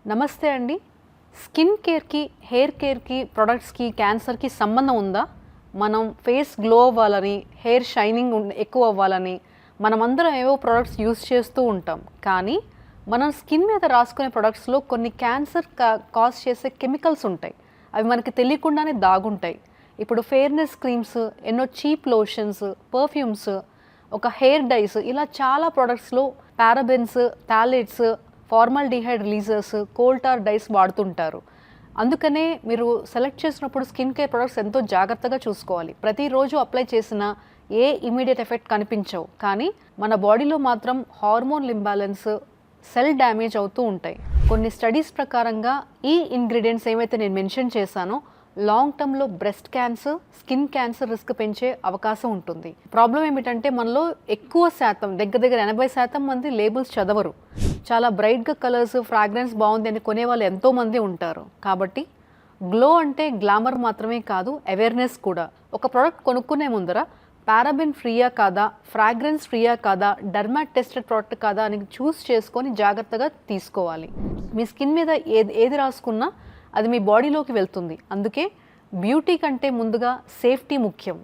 నమస్తే అండి. స్కిన్ కేర్‌కి, హెయిర్ కేర్‌కి, ప్రొడక్ట్స్‌కి, క్యాన్సర్‌కి సంబంధం ఉందా? మనం ఫేస్ గ్లో అవ్వాలని, హెయిర్ షైనింగ్ ఎక్కువ అవ్వాలని మనమందరం ఏవో ప్రొడక్ట్స్ యూజ్ చేస్తూ ఉంటాం. కానీ మనం స్కిన్ మీద రాసుకునే ప్రొడక్ట్స్‌లో కొన్ని క్యాన్సర్ కాజ్ చేసే కెమికల్స్ ఉంటాయి. అవి మనకి తెలియకుండానే దాగుంటాయి. ఇప్పుడు ఫెయిర్‌నెస్ క్రీమ్స్, ఎన్నో చీప్ లోషన్స్, పర్ఫ్యూమ్స్, ఒక హెయిర్ డైస్ ఇలా చాలా ప్రొడక్ట్స్‌లో parabens, phthalates, formaldehyde releasers, coal tar dyes వాడుతుంటారు. అందుకనే మీరు సెలెక్ట్ చేసినప్పుడు స్కిన్ కేర్ ప్రొడక్ట్స్ ఎంతో జాగ్రత్తగా చూసుకోవాలి. ప్రతిరోజు అప్లై చేసినా ఏ ఇమీడియట్ ఎఫెక్ట్ కనిపించవు. కానీ మన బాడీలో మాత్రం హార్మోన్ ఇంబాలెన్స్, సెల్ డ్యామేజ్ అవుతూ ఉంటాయి. కొన్ని స్టడీస్ ప్రకారంగా ఈ ఇంగ్రీడియంట్స్ ఏవైతే నేను మెన్షన్ చేశానో లాంగ్ టర్మ్లో breast cancer, skin cancer risk పెంచే అవకాశం ఉంటుంది. ప్రాబ్లం ఏమిటంటే మనలో ఎక్కువ శాతం దగ్గర 80% మంది లేబుల్స్ చదవరు. చాలా బ్రైట్గా కలర్స్, ఫ్రాగ్రెన్స్ బాగుంది అని కొనేవాళ్ళు ఎంతోమంది ఉంటారు. కాబట్టి గ్లో అంటే గ్లామర్ మాత్రమే కాదు, అవేర్నెస్ కూడా. ఒక ప్రోడక్ట్ కొనుక్కునే ముందర పారాబెన్ ఫ్రీయా కాదా, ఫ్రాగ్రెన్స్ ఫ్రీయా కాదా, డర్మాట్ టెస్టెడ్ ప్రోడక్ట్ కాదా అని చూస్ చేసుకొని జాగ్రత్తగా తీసుకోవాలి. మీ స్కిన్ మీద ఏది రాసుకున్నా అది మీ బాడీలోకి వెళ్తుంది. అందుకే బ్యూటీ కంటే ముందుగా సేఫ్టీ ముఖ్యం.